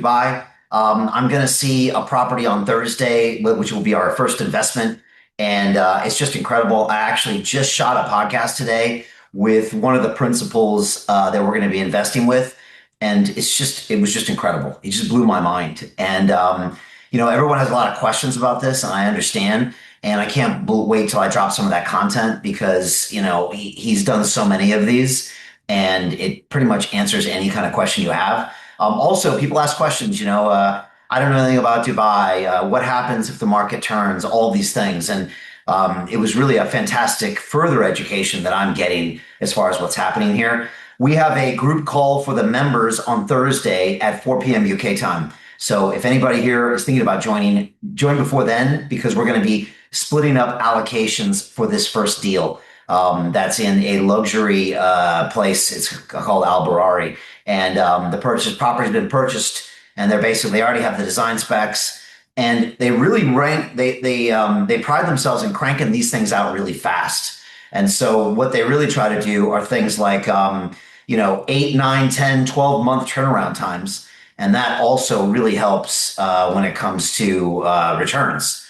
Dubai. I'm going to see a property on Thursday, which will be our first investment. And it's just incredible. I actually just shot a podcast today with one of the principals that we're going to be investing with. And it was just incredible. It just blew my mind. And, everyone has a lot of questions about this, and I understand. And I can't wait till I drop some of that content because, he's done so many of these and it pretty much answers any kind of question you have. Also, people ask questions, I don't know anything about Dubai. What happens if the market turns? All these things. And it was really a fantastic further education that I'm getting as far as what's happening here. We have a group call for the members on Thursday at 4 p.m. UK time. So if anybody here is thinking about joining, join before then because we're going to be splitting up allocations for this first deal. That's in a luxury place. It's called Al Barari, and the property's been purchased, and they already have the design specs, and they really they pride themselves in cranking these things out really fast. And so what they really try to do are things like 8, 9, 10, 12-month turnaround times, and that also really helps when it comes to returns.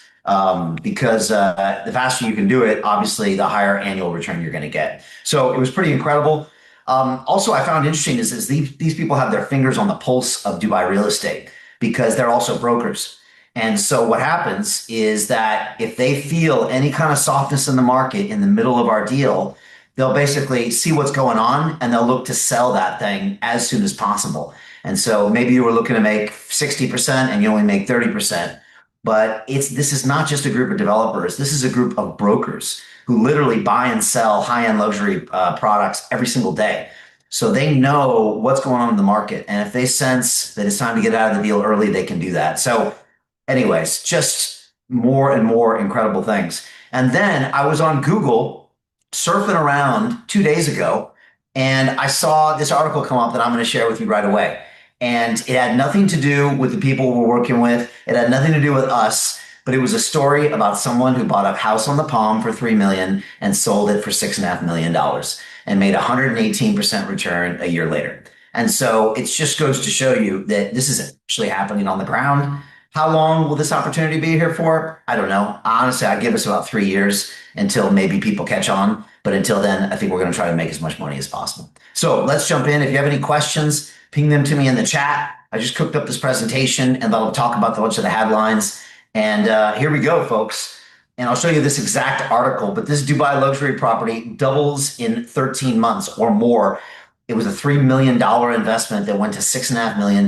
Because the faster you can do it, obviously, the higher annual return you're going to get. So it was pretty incredible. Also, I found interesting is these people have their fingers on the pulse of Dubai real estate because they're also brokers. And so what happens is that if they feel any kind of softness in the market in the middle of our deal, they'll basically see what's going on and they'll look to sell that thing as soon as possible. And so maybe you were looking to make 60% and you only make 30%. But this is not just a group of developers. This is a group of brokers who literally buy and sell high-end luxury products every single day. So they know what's going on in the market. And if they sense that it's time to get out of the deal early, they can do that. So anyways, just more and more incredible things. And then I was on Google surfing around 2 days ago, and I saw this article come up that I'm going to share with you right away. And it had nothing to do with the people we're working with. It had nothing to do with us, but it was a story about someone who bought a house on the Palm for $3 million and sold it for $6.5 million and made 118% return a year later. And so it just goes to show you that this is actually happening on the ground. How long will this opportunity be here for? I don't know. Honestly, I give us about 3 years until maybe people catch on. But until then, I think we're going to try to make as much money as possible. So let's jump in. If you have any questions, ping them to me in the chat. I just cooked up this presentation and I'll talk about a bunch of the headlines. And here we go, folks. And I'll show you this exact article. But this Dubai luxury property doubles in 13 months or more. It was a $3 million investment that went to $6.5 million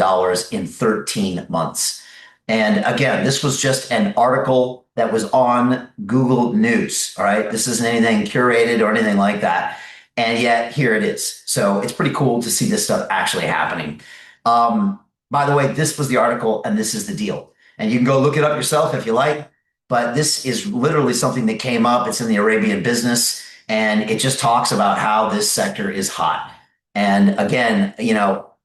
in 13 months. And again, this was just an article that was on Google News. All right. This isn't anything curated or anything like that. And yet here it is. So it's pretty cool to see this stuff actually happening. By the way, this was the article and this is the deal. And you can go look it up yourself if you like. But this is literally something that came up. It's in the Arabian Business. And it just talks about how this sector is hot. And again,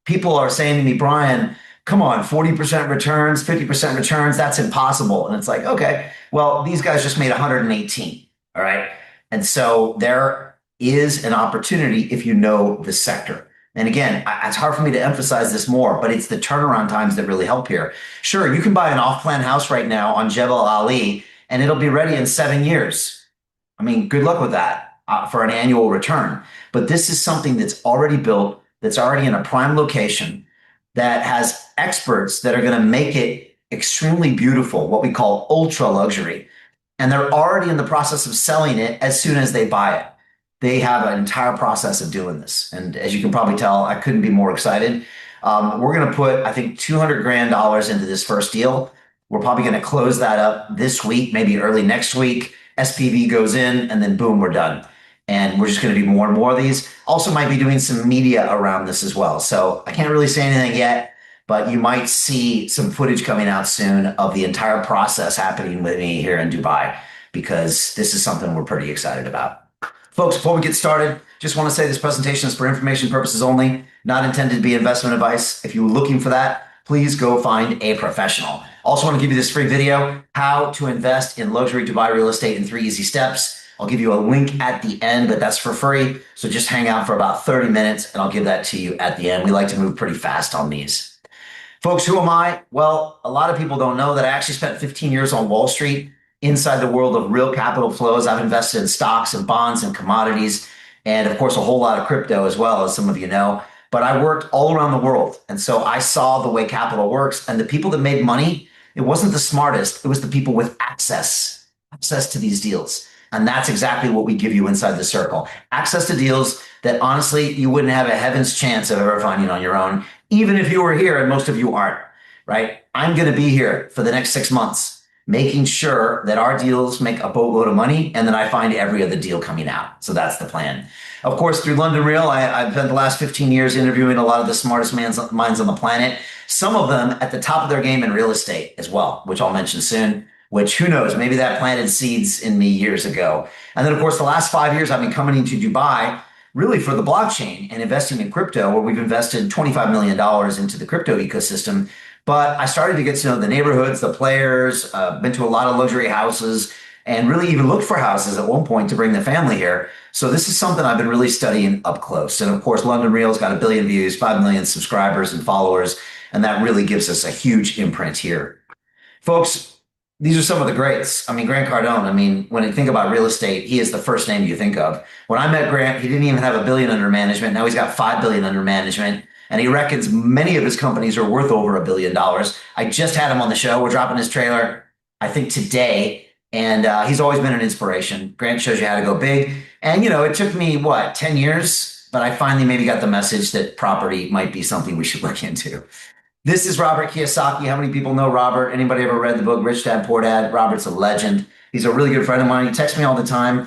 people are saying to me, Brian, come on, 40% returns, 50% returns, that's impossible. And it's like, okay, well, these guys just made 118. All right. And so there is an opportunity if you know the sector. And again, it's hard for me to emphasize this more, but it's the turnaround times that really help here. Sure, you can buy an off-plan house right now on Jebel Ali, and it'll be ready in 7 years. I mean, good luck with that for an annual return. But this is something that's already built, that's already in a prime location, that has experts that are going to make it extremely beautiful, what we call ultra luxury. And they're already in the process of selling it as soon as they buy it. They have an entire process of doing this. And as you can probably tell, I couldn't be more excited. We're going to put, I think, $200 grand into this first deal. We're probably going to close that up this week, maybe early next week. SPV goes in and then boom, we're done. And we're just going to do more and more of these. Also might be doing some media around this as well. So I can't really say anything yet, but you might see some footage coming out soon of the entire process happening with me here in Dubai, because this is something we're pretty excited about. Folks, before we get started, just want to say this presentation is for information purposes only, not intended to be investment advice. If you're looking for that, please go find a professional. Also want to give you this free video, how to invest in luxury Dubai real estate in 3 easy steps. I'll give you a link at the end, but that's for free. So just hang out for about 30 minutes and I'll give that to you at the end. We like to move pretty fast on these. Folks, who am I? Well, a lot of people don't know that I actually spent 15 years on Wall Street inside the world of real capital flows. I've invested in stocks and bonds and commodities, and of course, a whole lot of crypto as well, as some of you know. But I worked all around the world. And so I saw the way capital works. And the people that made money, it wasn't the smartest, it was the people with access to these deals. And that's exactly what we give you inside the circle. Access to deals that honestly you wouldn't have a heaven's chance of ever finding on your own, even if you were here, and most of you aren't, right? I'm going to be here for the next 6 months, making sure that our deals make a boatload of money and then I find every other deal coming out. So that's the plan. Of course, through London Real, I've spent the last 15 years interviewing a lot of the smartest minds on the planet, some of them at the top of their game in real estate as well, which I'll mention soon. Which, who knows, maybe that planted seeds in me years ago. And then, of course, the last 5 years I've been coming into Dubai really for the blockchain and investing in crypto, where we've invested $25 million into the crypto ecosystem. But I started to get to know the neighborhoods, the players, been to a lot of luxury houses, and really even looked for houses at one point to bring the family here. So this is something I've been really studying up close. And of course, London Real's got 1 billion views, 5 million subscribers and followers, and that really gives us a huge imprint here. Folks, these are some of the greats. I mean, Grant Cardone, I mean, when you think about real estate, he is the first name you think of. When I met Grant, he didn't even have 1 billion under management. Now he's got 5 billion under management. And he reckons many of his companies are worth over $1 billion. I just had him on the show. We're dropping his trailer, I think, today. And he's always been an inspiration. Grant shows you how to go big. And, it took me, 10 years? But I finally maybe got the message that property might be something we should look into. This is Robert Kiyosaki. How many people know Robert? Anybody ever read the book Rich Dad Poor Dad? Robert's a legend. He's a really good friend of mine. He texts me all the time.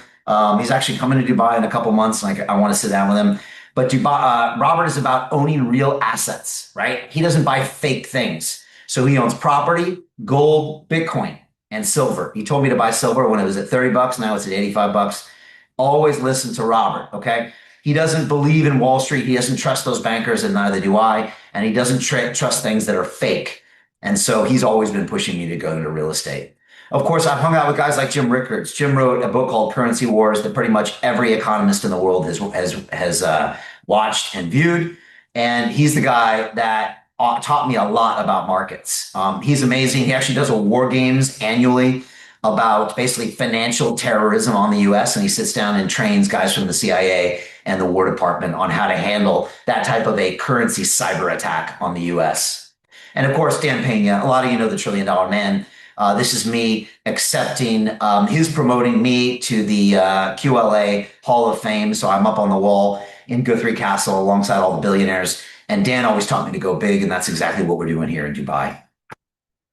He's actually coming to Dubai in a couple months, and I want to sit down with him. But Robert is about owning real assets, right? He doesn't buy fake things. So he owns property, gold, Bitcoin, and silver. He told me to buy silver when it was at $30. Now it's at $85. Always listen to Robert, okay? He doesn't believe in Wall Street. He doesn't trust those bankers, and neither do I. And he doesn't trust things that are fake. And so he's always been pushing me to go into real estate. Of course, I've hung out with guys like Jim Rickards. Jim wrote a book called Currency Wars that pretty much every economist in the world has watched and viewed. And he's the guy that taught me a lot about markets. He's amazing. He actually does a war games annually about basically financial terrorism on the US. And he sits down and trains guys from the CIA and the War Department on how to handle that type of a currency cyber attack on the US. And of course, Dan Pena, a lot of you know the $1 trillion man. This is me accepting, he's promoting me to the QLA Hall of Fame. So I'm up on the wall in Guthrie Castle alongside all the billionaires. And Dan always taught me to go big. And that's exactly what we're doing here in Dubai.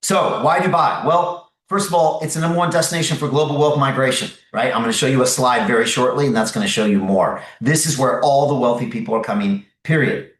So why Dubai? Well, first of all, it's the #1 destination for global wealth migration, right? I'm going to show you a slide very shortly, and that's going to show you more. This is where all the wealthy people are coming, period,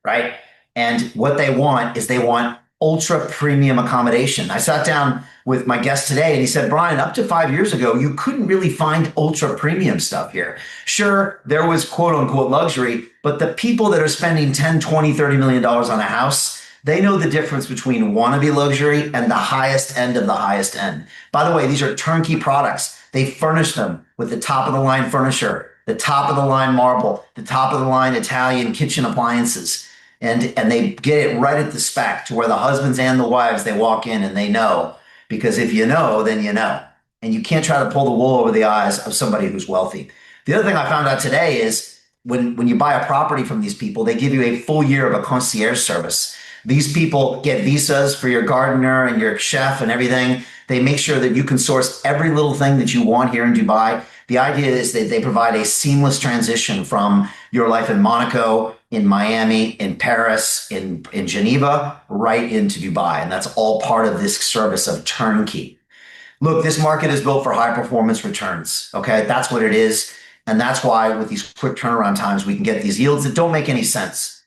right? And what they want is they want ultra premium accommodation. I sat down with my guest today and he said, Brian, up to 5 years ago, you couldn't really find ultra premium stuff here. Sure, there was quote unquote luxury, but the people that are spending 10, 20, $30 million on a house, they know the difference between wannabe luxury and the highest end of the highest end. By the way, these are turnkey products. They furnish them with the top of the line furniture, the top of the line marble, the top of the line Italian kitchen appliances. And they get it right at the spec to where the husbands and the wives, they walk in and they know, because if you know, then you know. And you can't try to pull the wool over the eyes of somebody who's wealthy. The other thing I found out today is when you buy a property from these people, they give you a full year of a concierge service. These people get visas for your gardener and your chef and everything. They make sure that you can source every little thing that you want here in Dubai. The idea is that they provide a seamless transition from your life in Monaco, in Miami, in Paris, in Geneva, right into Dubai. And that's all part of this service of turnkey. Look, this market is built for high performance returns. Okay, that's what it is. And that's why with these quick turnaround times, we can get these yields that don't make any sense.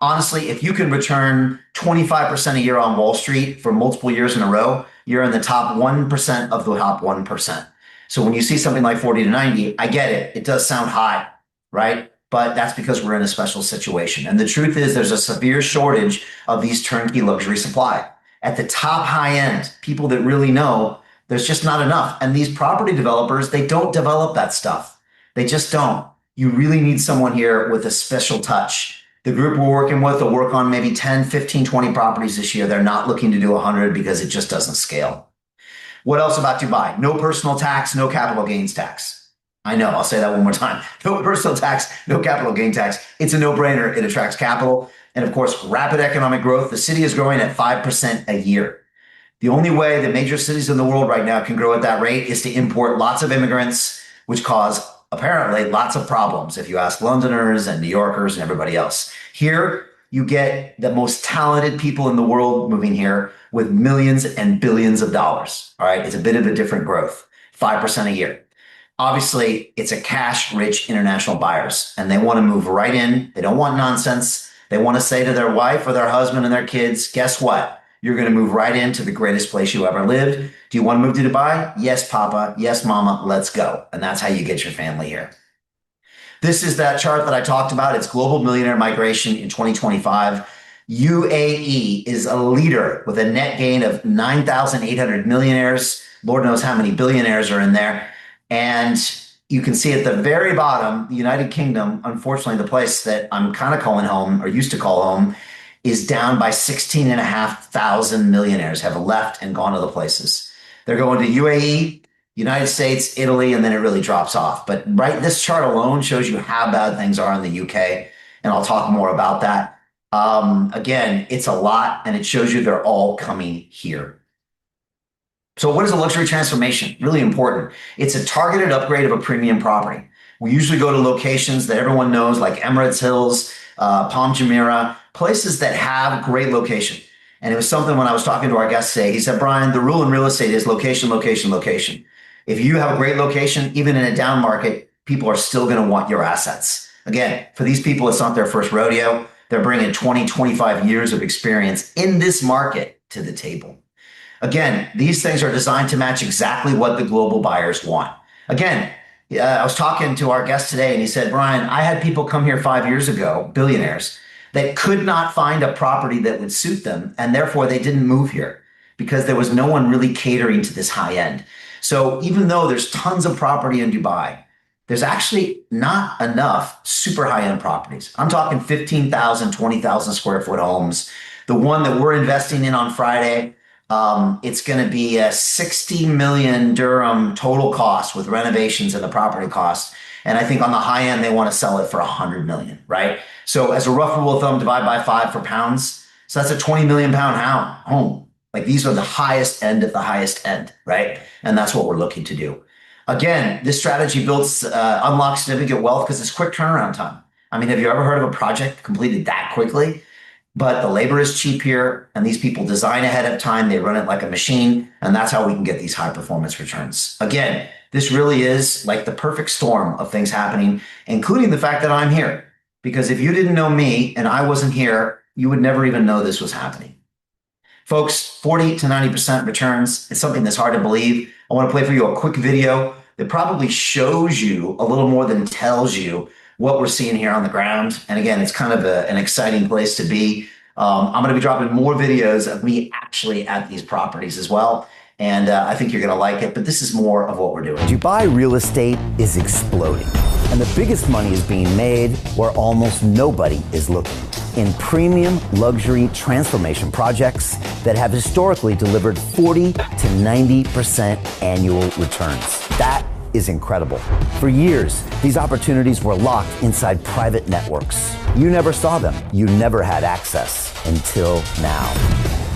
Honestly, if you can return 25% a year on Wall Street for multiple years in a row, you're in the top 1% of the top 1%. So when you see something like 40 to 90, I get it. It does sound high, right? But that's because we're in a special situation. And the truth is there's a severe shortage of these turnkey luxury supply. At the top high end, people that really know, there's just not enough. And these property developers, they don't develop that stuff. They just don't. You really need someone here with a special touch The group we're working with will work on maybe 10, 15, 20 properties this year. They're not looking to do 100 because it just doesn't scale. What else about Dubai? No personal tax, no capital gains tax. I know, I'll say that one more time. No personal tax, no capital gain tax. It's a no-brainer. It attracts capital. And of course, rapid economic growth. The city is growing at 5% a year. The only way that major cities in the world right now can grow at that rate is to import lots of immigrants, which cause apparently lots of problems if you ask Londoners and New Yorkers and everybody else. Here, you get the most talented people in the world moving here with millions and billions of dollars. All right. It's a bit of a different growth, 5% a year. Obviously, it's a cash rich international buyers and they want to move right in. They don't want nonsense. They want to say to their wife or their husband and their kids, guess what? You're going to move right into the greatest place you ever lived. Do you want to move to Dubai? Yes, Papa. Yes, Mama. Let's go. And that's how you get your family here. This is that chart that I talked about. It's global millionaire migration in 2025. UAE is a leader with a net gain of 9,800 millionaires. Lord knows how many billionaires are in there. And you can see at the very bottom, the United Kingdom, unfortunately, the place that I'm kind of calling home or used to call home, is down by 16,500 millionaires have left and gone to the places. They're going to UAE, United States, Italy, and then it really drops off. But right, this chart alone shows you how bad things are in the UK, and I'll talk more about that. Again, it's a lot, and it shows you they're all coming here. So what is a luxury transformation? Really important. It's a targeted upgrade of a premium property. We usually go to locations that everyone knows, like Emirates Hills, Palm Jumeirah, places that have great location. And it was something when I was talking to our guest today, he said, Brian, the rule in real estate is location, location, location. If you have a great location, even in a down market, people are still going to want your assets. Again, for these people, it's not their first rodeo. They're bringing 20, 25 years of experience in this market to the table. Again, these things are designed to match exactly what the global buyers want. Again, I was talking to our guest today and he said, Brian, I had people come here 5 years ago, billionaires, that could not find a property that would suit them. And therefore they didn't move here because there was no one really catering to this high end. So even though there's tons of property in Dubai, there's actually not enough super high end properties. I'm talking 15,000, 20,000 square foot homes. The one that we're investing in on Friday, it's going to be a 60 million dirham total cost with renovations and the property cost. And I think on the high end, they want to sell it for 100 million, right? So as a rough rule of thumb, divide by 5 for pounds. So that's a 20 million pound home. Like these are the highest end of the highest end, right? And that's what we're looking to do. Again, this strategy builds, unlocks significant wealth because it's quick turnaround time. I mean, have you ever heard of a project completed that quickly? But the labor is cheap here, and these people design ahead of time. They run it like a machine, and that's how we can get these high performance returns. Again, this really is like the perfect storm of things happening, including the fact that I'm here. Because if you didn't know me and I wasn't here, you would never even know this was happening. Folks, 40 to 90% returns. It's something that's hard to believe. I want to play for you a quick video that probably shows you a little more than tells you what we're seeing here on the ground. And again, it's kind of an exciting place to be. I'm going to be dropping more videos of me actually at these properties as well. And I think you're going to like it, but this is more of what we're doing. Dubai real estate is exploding, and the biggest money is being made where almost nobody is looking, in premium luxury transformation projects that have historically delivered 40 to 90% annual returns. That is incredible. For years, these opportunities were locked inside private networks. You never saw them. You never had access until now.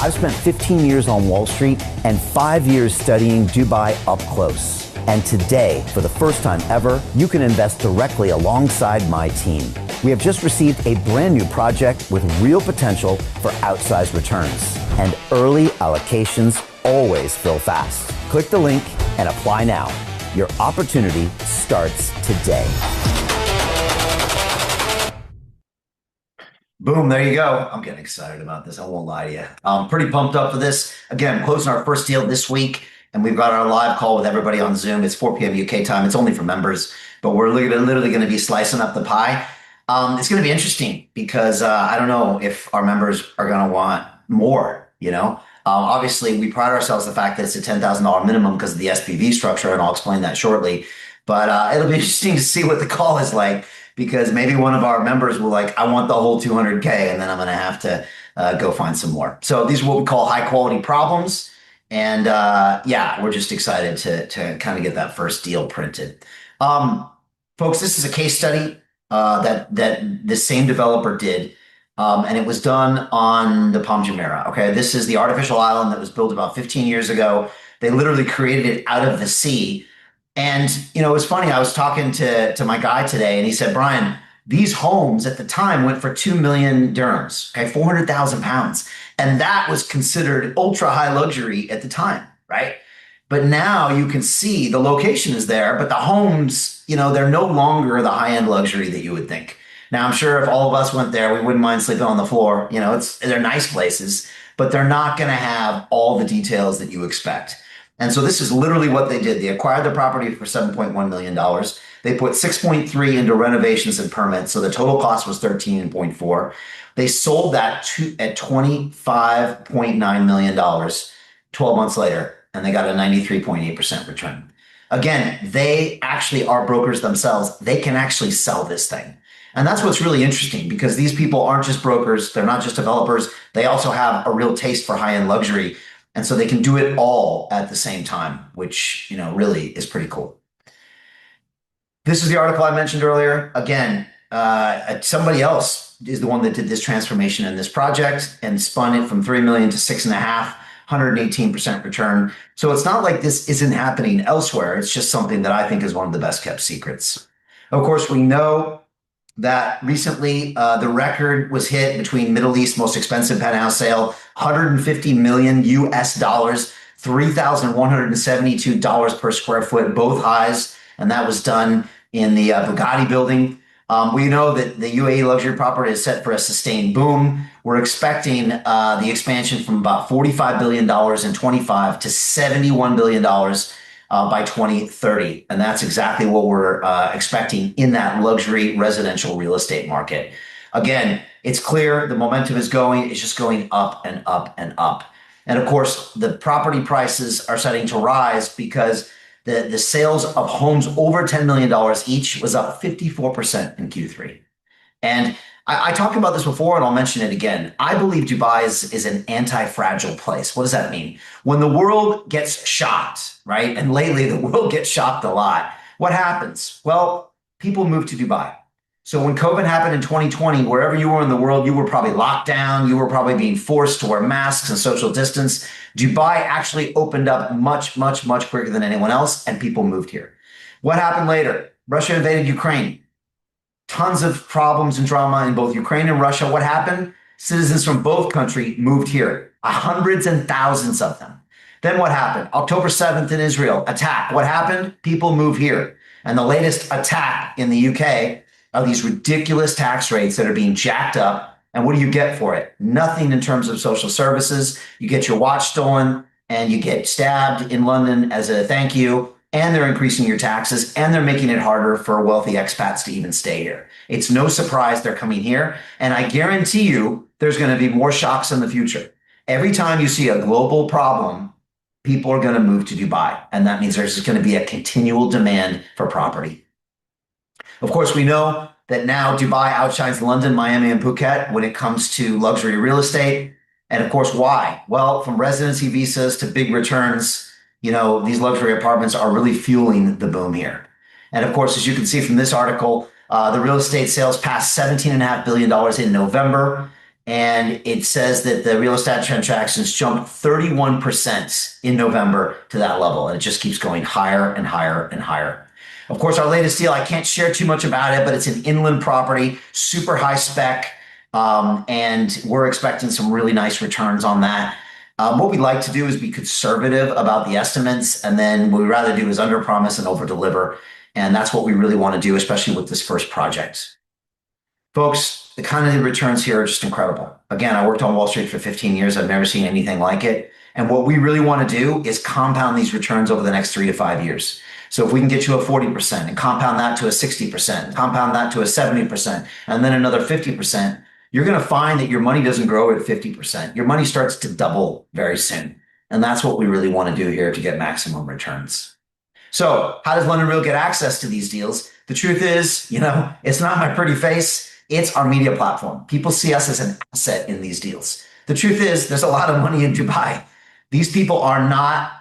I've spent 15 years on Wall Street and 5 years studying Dubai up close. And today, for the first time ever, you can invest directly alongside my team. We have just received a brand new project with real potential for outsized returns. And early allocations always fill fast. Click the link and apply now. Your opportunity starts today. Boom, there you go. I'm getting excited about this. I won't lie to you. I'm pretty pumped up for this. Again, closing our first deal this week, and we've got our live call with everybody on Zoom. It's 4 p.m. UK time. It's only for members, but we're literally going to be slicing up the pie. It's going to be interesting because I don't know if our members are going to want more, you know? Obviously, we pride ourselves on the fact that it's a $10,000 minimum because of the SPV structure, and I'll explain that shortly. But it'll be interesting to see what the call is like because maybe one of our members will like, I want the whole 200K, and then I'm going to have to go find some more. So these are what we call high quality problems. And yeah, we're just excited to kind of get that first deal printed. Um, Folks, this is a case study that the same developer did. And it was done on the Palm Jumeirah. Okay, this is the artificial island that was built about 15 years ago. They literally created it out of the sea. And it was funny. I was talking to my guy today, and he said, Brian, these homes at the time went for 2 million dirhams, okay, 400,000 pounds, and that was considered ultra high luxury at the time, right? But now you can see the location is there, but the homes, they're no longer the high end luxury that you would think. Now, I'm sure if all of us went there, we wouldn't mind sleeping on the floor. They're nice places, but they're not going to have all the details that you expect. And so this is literally what they did. They acquired the property for $7.1 million. They put 6.3 into renovations and permits. So the total cost was 13.4. They sold that at $25.9 million 12 months later, and they got a 93.8% return. Again, they actually are brokers themselves. They can actually sell this thing. And that's what's really interesting, because these people aren't just brokers. They're not just developers. They also have a real taste for high-end luxury. And so they can do it all at the same time, which, really is pretty cool. This is the article I mentioned earlier. Again, somebody else is the one that did this transformation in this project and spun it from 3 million to 6.5, 118% return. So it's not like this isn't happening elsewhere. It's just something that I think is one of the best kept secrets. Of course, we know that recently the record was hit between Middle East most expensive penthouse sale, 150 million US dollars, $3,172 per square foot, both highs. And that was done in the Bugatti building. We know that the UAE luxury property is set for a sustained boom. We're expecting the expansion from about $45 billion in 25 to $71 billion by 2030. And that's exactly what we're expecting in that luxury residential real estate market. Again, it's clear the momentum is just going up and up and up. And of course, the property prices are starting to rise because the sales of homes over $10 million each was up 54% in Q3. And I talked about this before, and I'll mention it again. I believe Dubai is an anti-fragile place. What does that mean? When the world gets shocked, right? And lately the world gets shocked a lot. What happens? Well, people move to Dubai. So when COVID happened in 2020, wherever you were in the world, you were probably locked down. You were probably being forced to wear masks and social distance. Dubai actually opened up much, much, much quicker than anyone else, and people moved here. What happened later? Russia invaded Ukraine. Tons of problems and drama in both Ukraine and Russia. What happened? Citizens from both countries moved here, hundreds and thousands of them. Then what happened? October 7th in Israel, attack. What happened? People move here. And the latest attack in the UK are these ridiculous tax rates that are being jacked up. And what do you get for it? Nothing in terms of social services. You get your watch stolen and you get stabbed in London as a thank you. And they're increasing your taxes, and they're making it harder for wealthy expats to even stay here. It's no surprise they're coming here. And I guarantee you there's going to be more shocks in the future. Every time you see a global problem, people are going to move to Dubai. And that means there's going to be a continual demand for property. Of course, we know that now Dubai outshines London, Miami, and Phuket when it comes to luxury real estate. And of course, why? Well, from residency visas to big returns, these luxury apartments are really fueling the boom here. And of course, as you can see from this article, the real estate sales passed $17.5 billion in November. And it says that the real estate transactions jumped 31% in November to that level. And it just keeps going higher and higher and higher. Of course, our latest deal, I can't share too much about it, but it's an inland property, super high spec. And we're expecting some really nice returns on that. What we'd like to do is be conservative about the estimates, and then what we'd rather do is underpromise and overdeliver. And that's what we really want to do, especially with this first project. Folks, the kind of returns here are just incredible. Again, I worked on Wall Street for 15 years. I've never seen anything like it. And what we really want to do is compound these returns over the next 3 to 5 years. So if we can get you a 40% and compound that to a 60%, compound that to a 70%, and then another 50%, you're going to find that your money doesn't grow at 50%. Your money starts to double very soon. And that's what we really want to do here to get maximum returns. So how does London Real get access to these deals? The truth is, it's not my pretty face. It's our media platform. People see us as an asset in these deals. The truth is, there's a lot of money in Dubai. These people are not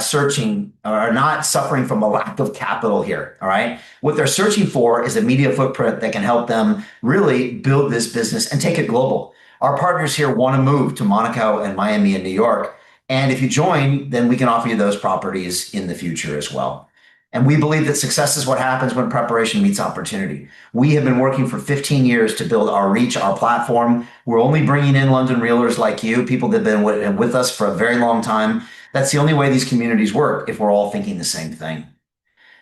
searching or are not suffering from a lack of capital here. All right. What they're searching for is a media footprint that can help them really build this business and take it global. Our partners here want to move to Monaco and Miami and New York. And if you join, then we can offer you those properties in the future as well. And we believe that success is what happens when preparation meets opportunity. We have been working for 15 years to build our reach, our platform. We're only bringing in London realtors like you, people that have been with us for a very long time. That's the only way these communities work if we're all thinking the same thing.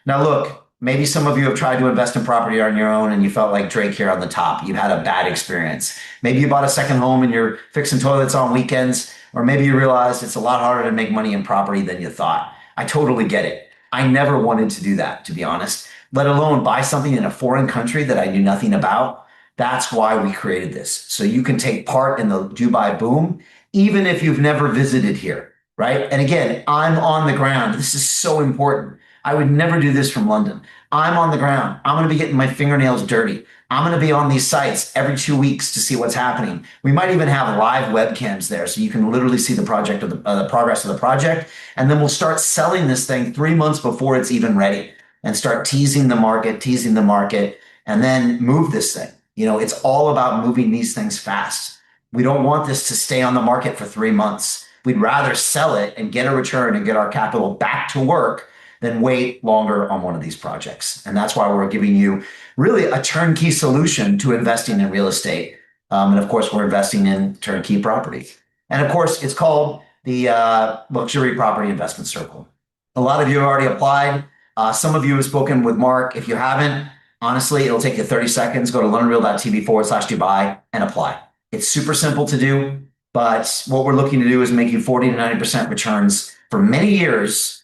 Now, look, maybe some of you have tried to invest in property on your own and you felt like Drake here on the top. You had a bad experience. Maybe you bought a second home and you're fixing toilets on weekends, or maybe you realized it's a lot harder to make money in property than you thought. I totally get it. I never wanted to do that, to be honest, let alone buy something in a foreign country that I knew nothing about. That's why we created this. So you can take part in the Dubai boom, even if you've never visited here, right? And again, I'm on the ground. This is so important. I would never do this from London. I'm on the ground. I'm going to be getting my fingernails dirty. I'm going to be on these sites every 2 weeks to see what's happening. We might even have live webcams there so you can literally see the project of the progress of the project. And then we'll start selling this thing 3 months before it's even ready and start teasing the market, and then move this thing. It's all about moving these things fast. We don't want this to stay on the market for 3 months. We'd rather sell it and get a return and get our capital back to work than wait longer on one of these projects. And that's why we're giving you really a turnkey solution to investing in real estate. And of course, we're investing in turnkey property. And of course, it's called the Luxury Property Investment Circle. A lot of you have already applied. Some of you have spoken with Mark. If you haven't, honestly, it'll take you 30 seconds. Go to londonreal.tv/Dubai and apply. It's super simple to do, but what we're looking to do is make you 40 to 90% returns for many years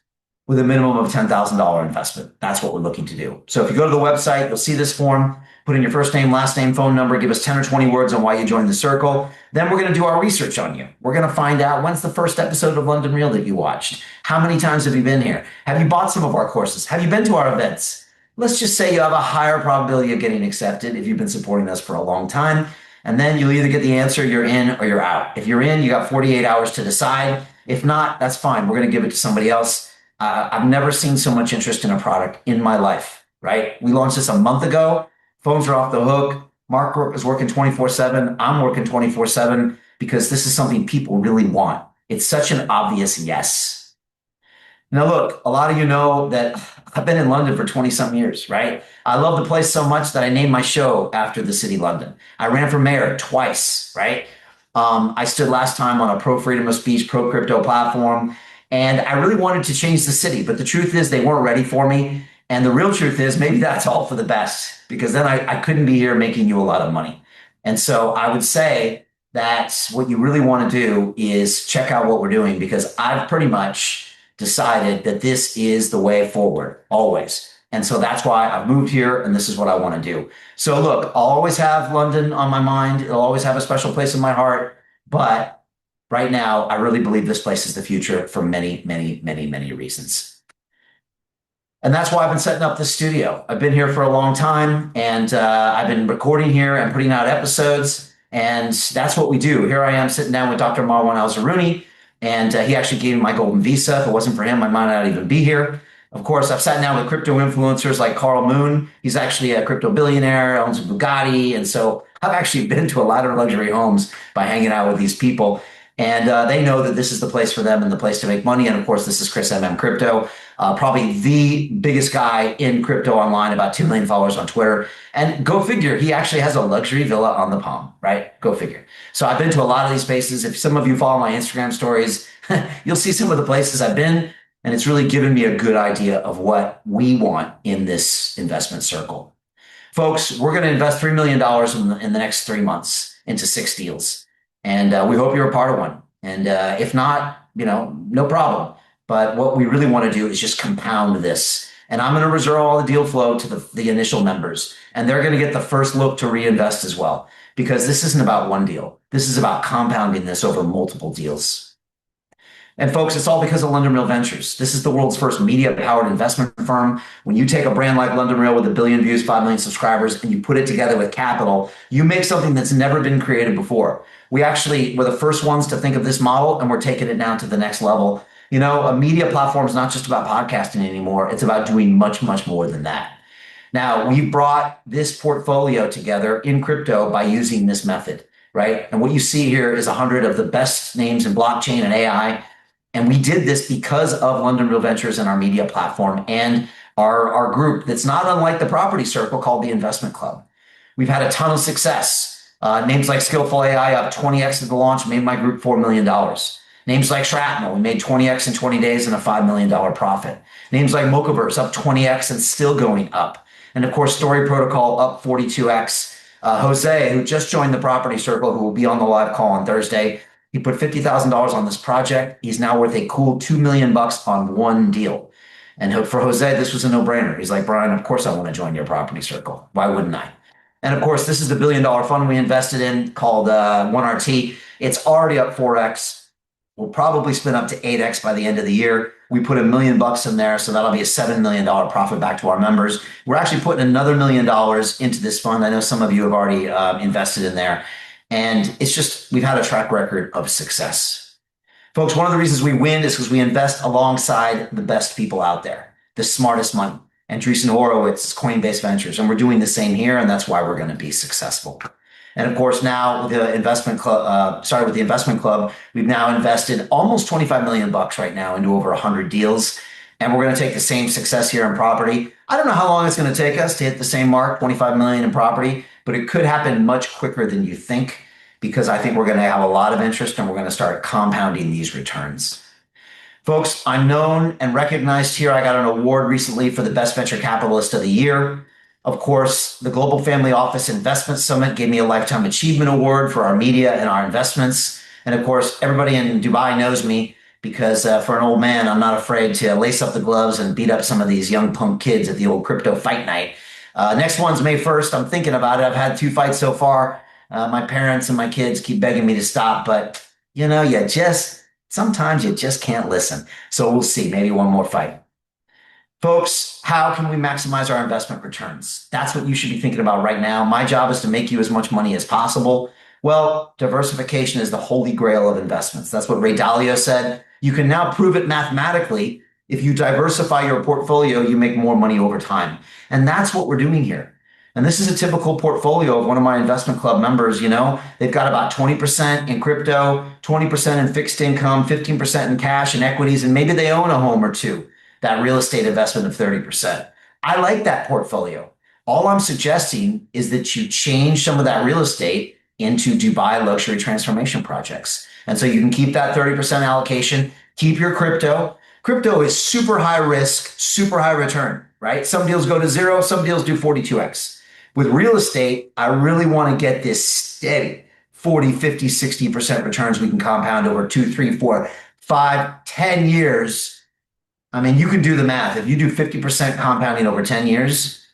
with a minimum of $10,000 investment. That's what we're looking to do. So if you go to the website, you'll see this form, put in your first name, last name, phone number, give us 10 or 20 words on why you joined the circle. Then we're going to do our research on you. We're going to find out when's the first episode of London Real that you watched? How many times have you been here? Have you bought some of our courses? Have you been to our events? Let's just say you have a higher probability of getting accepted if you've been supporting us for a long time. And then you'll either get the answer, you're in or you're out. If you're in, you got 48 hours to decide. If not, that's fine. We're going to give it to somebody else. I've never seen so much interest in a product in my life, right? We launched this a month ago. Phones are off the hook. Mark is working 24/7. I'm working 24/7 because this is something people really want. It's such an obvious yes. Now, look, a lot of you know that I've been in London for 20 some years, right? I love the place so much that I named my show after the city London. I ran for mayor twice, right? I stood last time on a pro freedom of speech, pro crypto platform. And I really wanted to change the city, but the truth is they weren't ready for me. And the real truth is maybe that's all for the best, because then I couldn't be here making you a lot of money. And so I would say that what you really want to do is check out what we're doing, because I've pretty much decided that this is the way forward, always. And so that's why I've moved here, and this is what I want to do. So look, I'll always have London on my mind. It'll always have a special place in my heart. But right now, I really believe this place is the future for many, many, many, many reasons. And that's why I've been setting up this studio. I've been here for a long time, and I've been recording here and putting out episodes. And that's what we do. Here I am sitting down with Dr. Marwan Al-Zaruni, and he actually gave me my golden visa. If it wasn't for him, I might not even be here. Of course, I've sat down with crypto influencers like Carl Moon. He's actually a crypto billionaire, owns a Bugatti. And so I've actually been to a lot of luxury homes by hanging out with these people. And they know that this is the place for them and the place to make money. And of course, this is Chris Crypto, probably the biggest guy in crypto online, about 2 million followers on Twitter. And go figure, he actually has a luxury villa on the Palm, right? Go figure. So I've been to a lot of these places. If some of you follow my Instagram stories, you'll see some of the places I've been. And it's really given me a good idea of what we want in this investment circle. Folks, we're going to invest $3 million in the next 3 months into 6 deals. And we hope you're a part of one. And if not, no problem. But what we really want to do is just compound this. And I'm going to reserve all the deal flow to the initial members. And they're going to get the first look to reinvest as well. Because this isn't about one deal. This is about compounding this over multiple deals. And folks, it's all because of London Real Ventures. This is the world's first media-powered investment firm. When you take a brand like London Real with 1 billion views, 5 million subscribers, and you put it together with capital, you make something that's never been created before. We actually were the first ones to think of this model, and we're taking it now to the next level. You know, a media platform is not just about podcasting anymore. It's about doing much, much more than that. Now, we brought this portfolio together in crypto by using this method, right? And what you see here is 100 of the best names in blockchain and AI. And we did this because of London Real Ventures and our media platform and our group that's not unlike the property circle called the Investment Club. We've had a ton of success. Names like Skillful AI up 20x at the launch made my group $4 million. Names like Shrapnel, we made 20x in 20 days and a $5 million profit. Names like Mochaverse up 20x and still going up. And of course, Story Protocol up 42x. Jose, who just joined the property circle, who will be on the live call on Thursday, he put $50,000 on this project. He's now worth a cool $2 million on one deal. And for Jose, this was a no-brainer. He's like, Brian, of course I want to join your property circle. Why wouldn't I? And of course, this is the $1 billion fund we invested in called 1RT. It's already up 4x. We'll probably spin up to 8x by the end of the year. We put $1 million in there, so that'll be a $7 million profit back to our members. We're actually putting another $1 million into this fund. I know some of you have already invested in there. And it's just, we've had a track record of success. Folks, one of the reasons we win is because we invest alongside the best people out there, the smartest money. Andreessen Horowitz, Coinbase Ventures, and we're doing the same here, and that's why we're going to be successful. And of course, now with the investment club, we've now invested almost 25 million bucks right now into over 100 deals. And we're going to take the same success here in property. I don't know how long it's going to take us to hit the same mark, 25 million in property, but it could happen much quicker than you think, because I think we're going to have a lot of interest and we're going to start compounding these returns. Folks, I'm known and recognized here. I got an award recently for the Best Venture Capitalist of the Year. Of course, the Global Family Office Investment Summit gave me a Lifetime Achievement Award for our media and our investments. And of course, everybody in Dubai knows me because for an old man, I'm not afraid to lace up the gloves and beat up some of these young punk kids at the old crypto fight night. Next one's May 1st. I'm thinking about it. I've had 2 fights so far. My parents and my kids keep begging me to stop, but you know, sometimes you just can't listen. So we'll see, maybe one more fight. Folks, how can we maximize our investment returns? That's what you should be thinking about right now. My job is to make you as much money as possible. Well, diversification is the holy grail of investments. That's what Ray Dalio said. You can now prove it mathematically. If you diversify your portfolio, you make more money over time. And that's what we're doing here. And this is a typical portfolio of one of my investment club members. You know, they've got about 20% in crypto, 20% in fixed income, 15% in cash and equities, and maybe they own a home or two. That real estate investment of 30%. I like that portfolio. All I'm suggesting is that you change some of that real estate into Dubai luxury transformation projects. And so you can keep that 30% allocation, keep your crypto. Crypto is super high risk, super high return, right? Some deals go to 0, some deals do 42x. With real estate, I really want to get this steady 40, 50, 60% returns we can compound over 2, 3, 4, 5, 10 years. I mean, you can do the math. If you do 50% compounding over 10 years,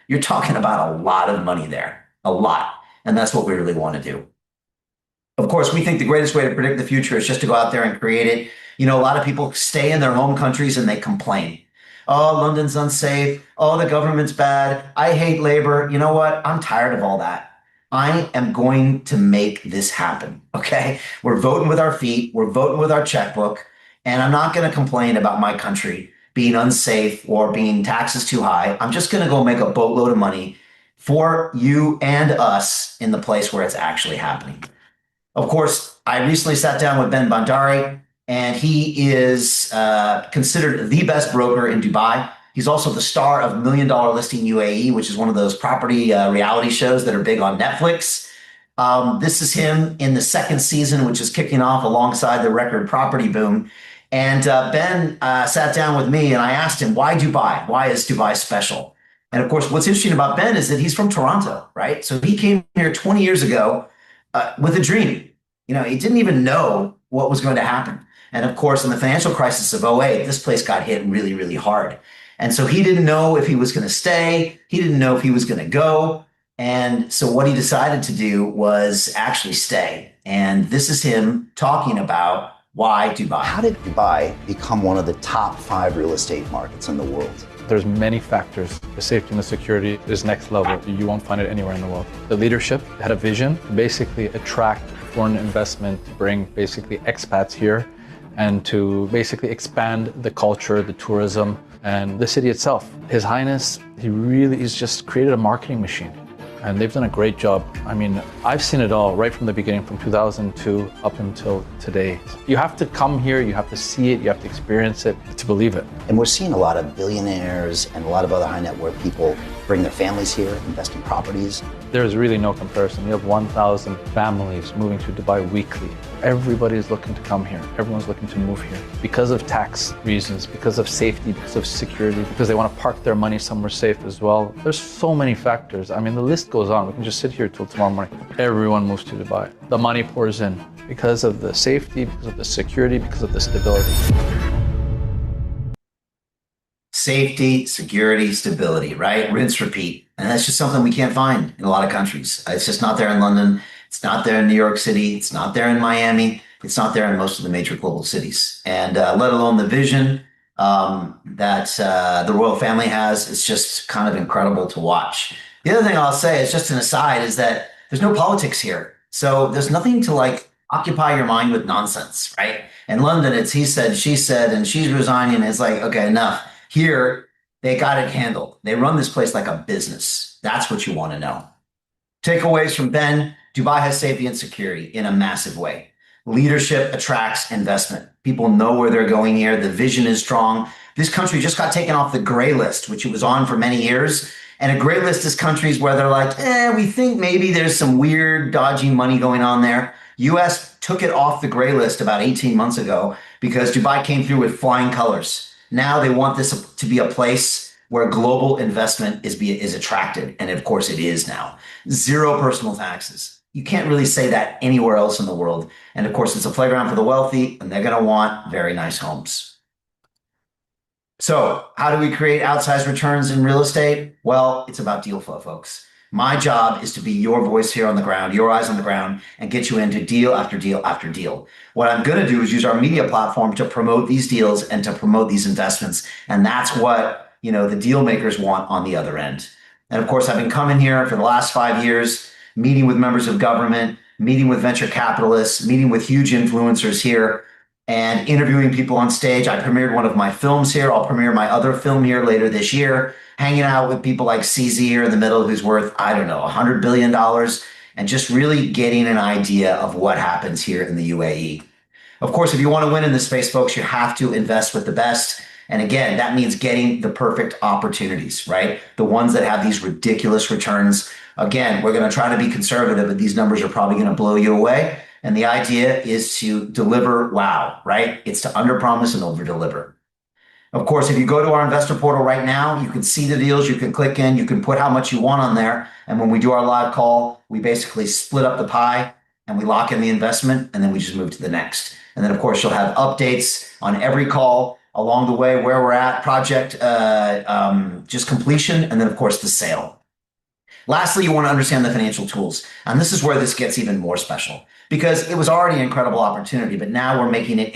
you're talking about a lot of money there, a lot. And that's what we really want to do. Of course, we think the greatest way to predict the future is just to go out there and create it. You know, a lot of people stay in their home countries and they complain. Oh, London's unsafe. Oh, the government's bad. I hate labor. You know what? I'm tired of all that. I am going to make this happen. Okay. We're voting with our feet. We're voting with our checkbook. And I'm not going to complain about my country being unsafe or being taxes too high. I'm just going to go make a boatload of money for you and us in the place where it's actually happening. Of course, I recently sat down with Ben Bandari, and he is considered the best broker in Dubai. He's also the star of $1 Million Listing UAE, which is one of those property reality shows that are big on Netflix. This is him in the 2nd season, which is kicking off alongside the record property boom. And Ben sat down with me and I asked him, why Dubai? Why is Dubai special? And of course, what's interesting about Ben is that he's from Toronto, right? So he came here 20 years ago with a dream. You know, he didn't even know what was going to happen. And of course, in the financial crisis of '08, this place got hit really, really hard. And so he didn't know if he was going to stay. He didn't know if he was going to go. And so what he decided to do was actually stay. And this is him talking about Why Dubai? How did Dubai become one of the top 5 real estate markets in the world? There's many factors. The safety and the security is next level. You won't find it anywhere in the world. The leadership had a vision to basically attract foreign investment, to bring basically expats here, and to basically expand the culture, the tourism, and the city itself. His Highness, he's just created a marketing machine. And they've done a great job. I mean, I've seen it all right from the beginning, from 2002 up until today. You have to come here, you have to see it, you have to experience it to believe it. And we're seeing a lot of billionaires and a lot of other high net worth people bring their families here, invest in properties. There's really no comparison. We have 1,000 families moving to Dubai weekly. Everybody's looking to come here. Everyone's looking to move here because of tax reasons, because of safety, because of security, because they want to park their money somewhere safe as well. There's so many factors. I mean, the list goes on. We can just sit here till tomorrow morning. Everyone moves to Dubai. The money pours in because of the safety, because of the security, because of the stability. Safety, security, stability, right? Rinse, repeat. And that's just something we can't find in a lot of countries. It's just not there in London. It's not there in New York City. It's not there in Miami. It's not there in most of the major global cities. And let alone the vision that the royal family has. It's just kind of incredible to watch. The other thing I'll say is just an aside is that there's no politics here. So there's nothing to like occupy your mind with nonsense, right? In London, it's he said, she said, and she's resigning. It's like, okay, enough. Here, they got it handled. They run this place like a business. That's what you want to know. Takeaways from Ben: Dubai has safety and security in a massive way. Leadership attracts investment. People know where they're going here. The vision is strong. This country just got taken off the gray list, which it was on for many years. And a gray list is countries where they're like, we think maybe there's some weird, dodgy money going on there. US took it off the gray list about 18 months ago because Dubai came through with flying colors. Now they want this to be a place where global investment is attracted. And of course it is now. Zero personal taxes. You can't really say that anywhere else in the world. And of course it's a playground for the wealthy, and they're going to want very nice homes. So how do we create outsized returns in real estate? Well, it's about deal flow, folks. My job is to be your voice here on the ground, your eyes on the ground, and get you into deal after deal after deal. What I'm going to do is use our media platform to promote these deals and to promote these investments. And that's what, the deal makers want on the other end. And of course, I've been coming here for the last 5 years, meeting with members of government, meeting with venture capitalists, meeting with huge influencers here, and interviewing people on stage. I premiered one of my films here. I'll premiere my other film here later this year, hanging out with people like CZ here in the middle, who's worth, $100 billion, and just really getting an idea of what happens here in the UAE. Of course, if you want to win in this space, folks, you have to invest with the best. And again, that means getting the perfect opportunities, right? The ones that have these ridiculous returns. Again, we're going to try to be conservative, but these numbers are probably going to blow you away. And the idea is to deliver wow, right? It's to underpromise and overdeliver. Of course, if you go to our investor portal right now, you can see the deals, you can click in, you can put how much you want on there. And when we do our live call, we basically split up the pie and we lock in the investment, and then we just move to the next. And then, of course, you'll have updates on every call along the way, where we're at, project just completion, and then, of course, the sale. Lastly, you want to understand the financial tools. And this is where this gets even more special, because it was already an incredible opportunity, but now we're making it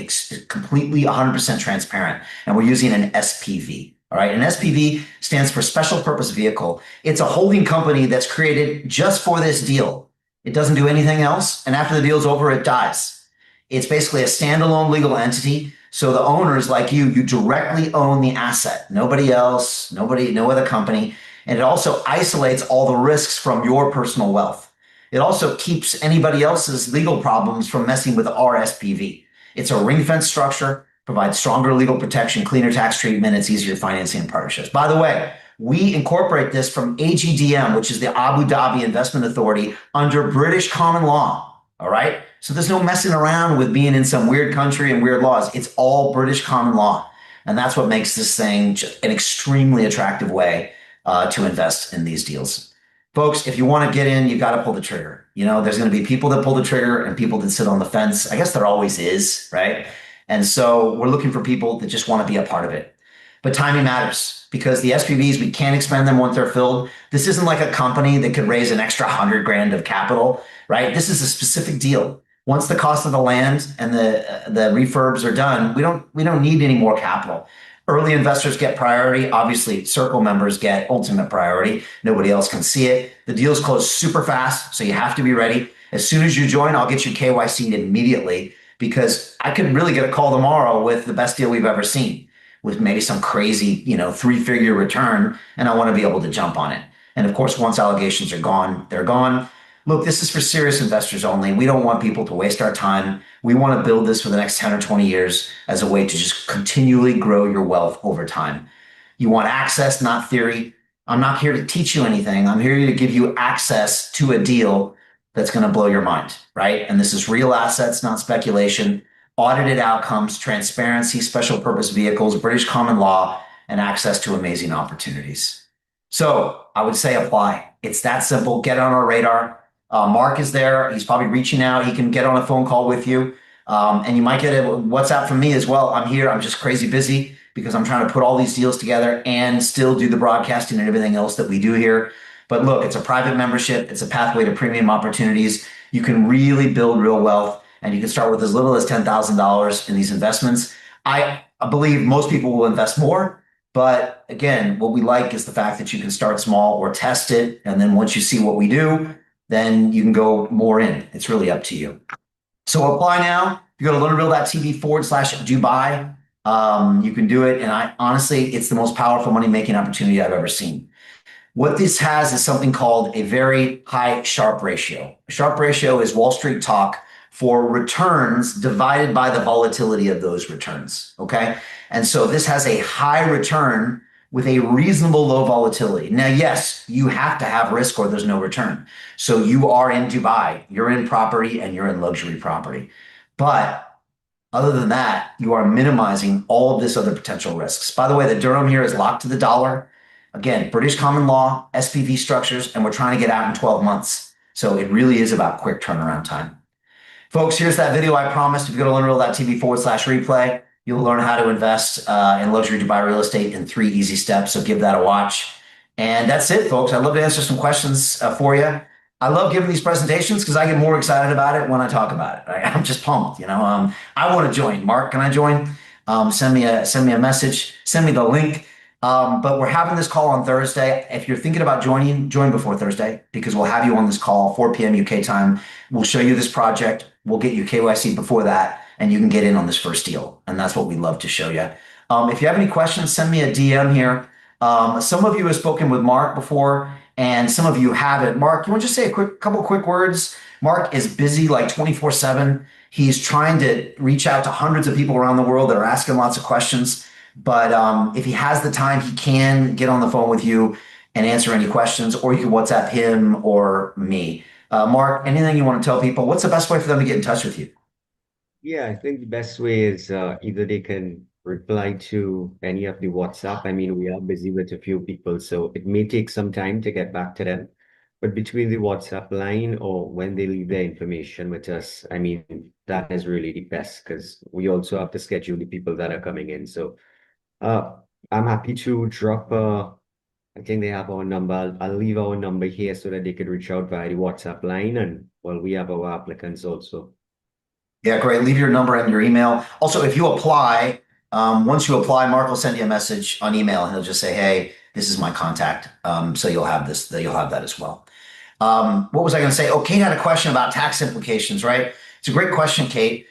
completely 100% transparent. And we're using an SPV. All right. An SPV stands for Special Purpose Vehicle. It's a holding company that's created just for this deal. It doesn't do anything else. And after the deal's over, it dies. It's basically a standalone legal entity. So the owners, like you directly own the asset. Nobody else, no other company. And it also isolates all the risks from your personal wealth. It also keeps anybody else's legal problems from messing with our SPV. It's a ring-fence structure, provides stronger legal protection, cleaner tax treatment, it's easier financing and partnerships. By the way, we incorporate this from AGDM, which is the Abu Dhabi Investment Authority, under British common law. All right. So there's no messing around with being in some weird country and weird laws. It's all British common law. And that's what makes this thing just an extremely attractive way to invest in these deals. Folks, if you want to get in, you got to pull the trigger. There's going to be people that pull the trigger and people that sit on the fence. I guess there always is, right? And so we're looking for people that just want to be a part of it. But timing matters, because the SPVs, we can't expand them once they're filled. This isn't like a company that could raise an extra 100 grand of capital, right? This is a specific deal. Once the cost of the land and the refurbs are done, we don't need any more capital. Early investors get priority. Obviously, Circle members get ultimate priority. Nobody else can see it. The deals close super fast, so you have to be ready. As soon as you join, I'll get you KYC'd immediately because I could really get a call tomorrow with the best deal we've ever seen, with maybe some crazy, three-figure return, and I want to be able to jump on it. And of course, once allegations are gone, they're gone. Look, this is for serious investors only. We don't want people to waste our time. We want to build this for the next 10 or 20 years as a way to just continually grow your wealth over time. You want access, not theory. I'm not here to teach you anything. I'm here to give you access to a deal that's going to blow your mind, right? And this is real assets, not speculation, audited outcomes, transparency, special purpose vehicles, British common law, and access to amazing opportunities. So I would say apply. It's that simple. Get on our radar. Mark is there. He's probably reaching out. He can get on a phone call with you. And you might get a WhatsApp from me as well. I'm here. I'm just crazy busy because I'm trying to put all these deals together and still do the broadcasting and everything else that we do here. But look, it's a private membership. It's a pathway to premium opportunities. You can really build real wealth, and you can start with as little as $10,000 in these investments. I believe most people will invest more. But again, what we like is the fact that you can start small or test it. And then once you see what we do, then you can go more in. It's really up to you. So apply now. If you go to learnreal.tv/Dubai, you can do it. And I honestly, it's the most powerful money-making opportunity I've ever seen. What this has is something called a very high Sharpe ratio. A Sharpe ratio is Wall Street talk for returns divided by the volatility of those returns. Okay. And so this has a high return with a reasonable low volatility. Now, yes, you have to have risk or there's no return. So you are in Dubai, you're in property, and you're in luxury property. But other than that, you are minimizing all of this other potential risks. By the way, the dirham here is locked to the dollar. Again, British common law, SPV structures, and we're trying to get out in 12 months. So it really is about quick turnaround time. Folks, here's that video I promised. If you go to learnreal.tv/replay, you'll learn how to invest in luxury Dubai real estate in 3 easy steps. So give that a watch. And that's it, folks. I'd love to answer some questions for you. I love giving these presentations because I get more excited about it when I talk about it. Right? I'm just pumped. I want to join. Mark, can I join? Send me a message. Send me the link. But we're having this call on Thursday. If you're thinking about joining, join before Thursday because we'll have you on this call, 4 p.m. UK time. We'll show you this project. We'll get you KYC before that, and you can get in on this first deal. And that's what we'd love to show you. If you have any questions, send me a DM here. Some of you have spoken with Mark before, and some of you haven't. Mark, you want to just say a couple quick words? Mark is busy like 24/7. He's trying to reach out to hundreds of people around the world that are asking lots of questions. But if he has the time, he can get on the phone with you and answer any questions, or you can WhatsApp him or me. Mark, anything you want to tell people? What's the best way for them to get in touch with you? Yeah, I think the best way is either they can reply to any of the WhatsApp. I mean, we are busy with a few people, so it may take some time to get back to them. But between the WhatsApp line or when they leave their information with us, I mean, that is really the best because we also have to schedule the people that are coming in. So uh, I'm happy to drop, I think they have our number. I'll leave our number here so that they could reach out via the WhatsApp line. And well, we have our applicants also. Yeah, great. Leave your number and your email. Also, if you apply, once you apply, Mark will send you a message on email and he'll just say, hey, this is my contact. So you'll have you'll have that as well. What was I going to say? Oh, Kate had a question about tax implications, right? It's a great question, Kate.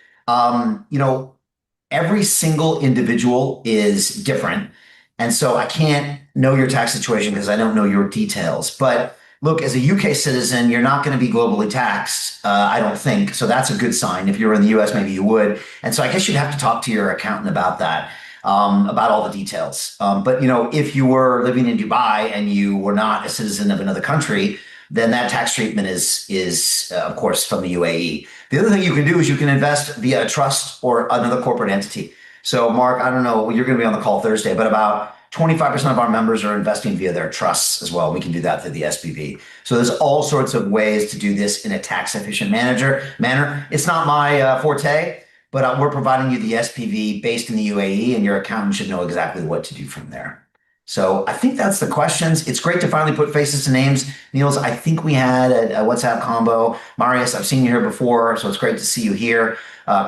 Every single individual is different. And so I can't know your tax situation because I don't know your details. But look, as a UK citizen, you're not going to be globally taxed, I don't think. So that's a good sign. If you were in the US, maybe you would. And so I guess you'd have to talk to your accountant about that, about all the details. But if you were living in Dubai and you were not a citizen of another country, then that tax treatment is of course, from the UAE. The other thing you can do is you can invest via a trust or another corporate entity. So, Mark, I don't know, you're going to be on the call Thursday, but about 25% of our members are investing via their trusts as well. We can do that through the SPV. So there's all sorts of ways to do this in a tax efficient manner. It's not my forte, but we're providing you the SPV based in the UAE, and your accountant should know exactly what to do from there. So I think that's the questions. It's great to finally put faces to names. Niels, I think we had a WhatsApp combo. Marius, I've seen you here before, so it's great to see you here.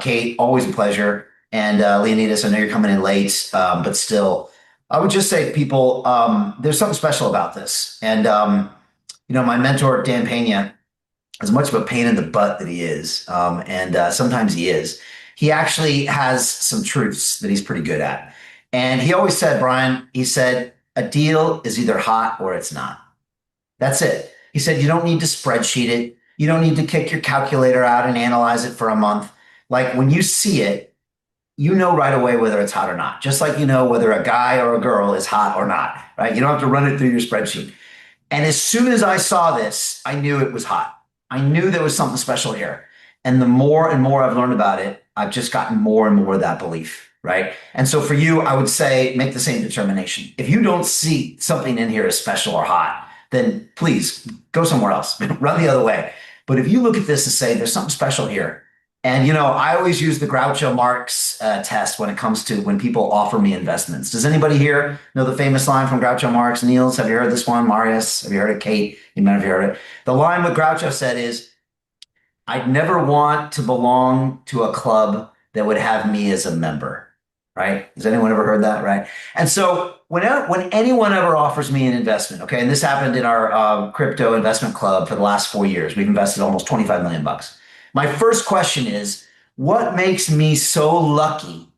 Kate, always a pleasure. And Leonidas, I know you're coming in late, but still, I would just say, people, there's something special about this. And, my mentor, Dan Pena, as much of a pain in the butt that he is, and sometimes he is, he actually has some truths that he's pretty good at. And he always said, Brian, he said, a deal is either hot or it's not. That's it. He said, you don't need to spreadsheet it. You don't need to kick your calculator out and analyze it for a month. Like when you see it, you know right away whether it's hot or not, just like you know whether a guy or a girl is hot or not, right? You don't have to run it through your spreadsheet. And as soon as I saw this, I knew it was hot. I knew there was something special here. And the more and more I've learned about it, I've just gotten more and more of that belief, right? And so for you, I would say make the same determination. If you don't see something in here as special or hot, then please go somewhere else, run the other way. But if you look at this and say, there's something special here, and I always use the Groucho Marx test when it comes to when people offer me investments. Does anybody here know the famous line from Groucho Marx? Niels, have you heard this one? Marius, have you heard it? Kate, you might have heard it. The line what Groucho said is, I'd never want to belong to a club that would have me as a member, right? Has anyone ever heard that, right? And so when anyone ever offers me an investment, okay, and this happened in our crypto investment club for the last 4 years, we've invested almost 25 million bucks. My first question is, what makes me so lucky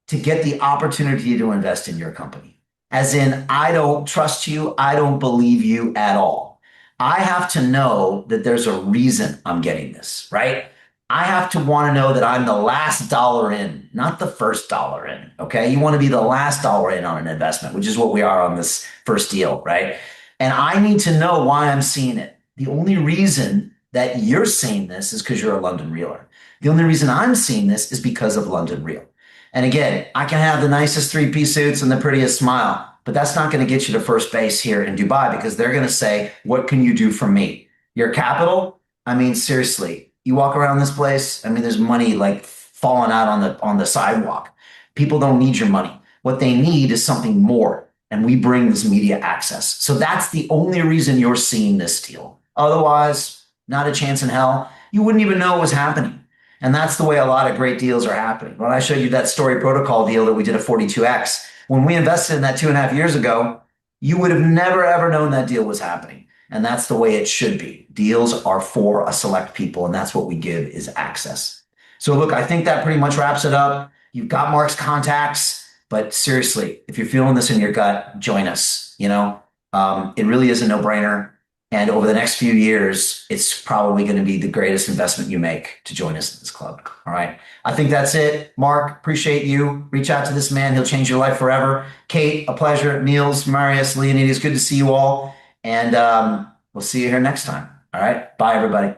to get the opportunity to invest in your company? As in, I don't trust you. I don't believe you at all. I have to know that there's a reason I'm getting this, right? I have to want to know that I'm the last dollar in, not the first dollar in. Okay. You want to be the last dollar in on an investment, which is what we are on this first deal, right? And I need to know why I'm seeing it. The only reason that you're seeing this is because you're a London realer. The only reason I'm seeing this is because of London Real. And again, I can have the nicest three-piece suits and the prettiest smile, but that's not going to get you to first base here in Dubai because they're going to say, what can you do for me? Your capital? I mean, seriously, you walk around this place, I mean, there's money like falling out on the sidewalk. People don't need your money. What they need is something more. And we bring this media access. So that's the only reason you're seeing this deal. Otherwise, not a chance in hell. You wouldn't even know it was happening. And that's the way a lot of great deals are happening. When I showed you that Story Protocol deal that we did at 42X, when we invested in that 2.5 years ago, you would have never, ever known that deal was happening. And that's the way it should be. Deals are for a select people, and that's what we give is access. So look, I think that pretty much wraps it up. You've got Mark's contacts, but seriously, if you're feeling this in your gut, join us. It really is a no-brainer. And over the next few years, it's probably going to be the greatest investment you make to join us in this club. All right. I think that's it. Mark, appreciate you. Reach out to this man. He'll change your life forever. Kate, a pleasure. Niels, Marius, Leonidas, good to see you all. And we'll see you here next time. All right. Bye, everybody.